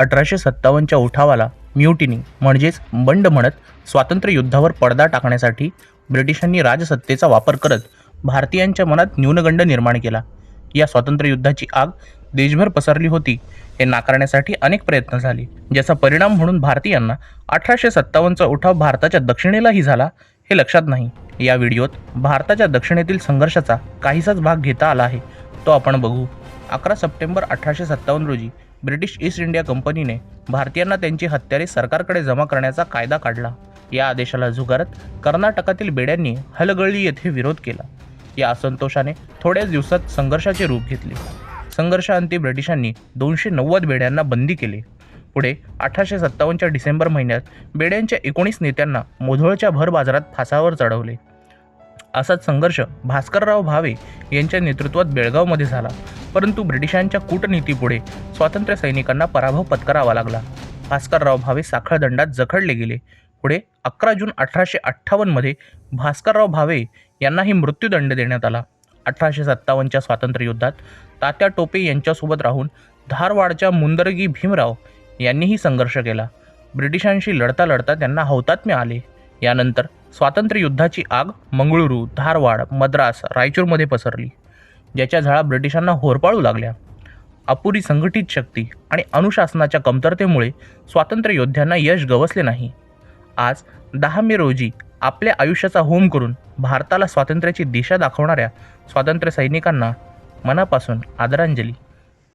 1857च्या उठावाला mutiny म्हणजेच बंड म्हणत स्वातंत्र्य युद्धावर पडदा टाकण्यासाठी ब्रिटिशांनी राजसत्तेचा वापर करत भारतीयांच्या मनात न्यूनगंड निर्माण केला. या स्वातंत्र्य युद्धाची आग देशभर पसरली होती हे नाकारण्यासाठी अनेक प्रयत्न झाले, ज्याचा परिणाम म्हणून भारतीयांना 1857चा उठाव भारताच्या दक्षिणेलाही झाला हे लक्षात नाही. या व्हिडिओत भारताच्या दक्षिणेतील संघर्षाचा काहीसाच भाग घेता आला आहे, तो आपण बघू. 11 सप्टेंबर 1857 रोजी ब्रिटिश ईस्ट इंडिया कंपनीने भारतीयांना त्यांची हत्यारे सरकारकडे जमा करण्याचा कायदा काढला. या आदेशाला झुगारत कर्नाटकातील बेड्यांनी हलगर्जी येथे विरोध केला. या असंतोषाने थोड्याच दिवसात संघर्षाचे रूप घेतले. संघर्षाअंती ब्रिटिशांनी 290 बेड्यांना बंदी केले. पुढे 1857च्या डिसेंबर महिन्यात बेड्यांच्या 19 नेत्यांना मोधोळच्या भर बाजारात फासावर चढवले. असाच संघर्ष भास्करराव भावे यांच्या नेतृत्वात बेळगावमध्ये झाला, परंतु ब्रिटिशांच्या कूटनीतीपुढे स्वातंत्र्य सैनिकांना पराभव पत्करावा लागला. भास्करराव भावे साखळदंडात जखडले गेले. पुढे 11 जून 1858मध्ये भास्करराव भावे यांनाही मृत्यूदंड देण्यात आला. 1857च्या स्वातंत्र्य युद्धात तात्या टोपे यांच्यासोबत राहून धारवाडच्या मुंदरगी भीमराव यांनीही संघर्ष केला. ब्रिटिशांशी लढता लढता त्यांना हौतात्म्य आले. यानंतर स्वातंत्र्य युद्धाची आग मंगळुरू, धारवाड, मद्रास, रायचूरमध्ये पसरली, ज्याच्या झळा ब्रिटिशांना होरपाळू लागल्या. अपुरी संघटित शक्ती आणि अनुशासनाच्या कमतरतेमुळे स्वातंत्र्य योद्ध्यांना यश गवसले नाही. आज 10 मे रोजी आपल्या आयुष्याचा होम करून भारताला स्वातंत्र्याची दिशा दाखवणाऱ्या स्वातंत्र्य सैनिकांना मनापासून आदरांजली.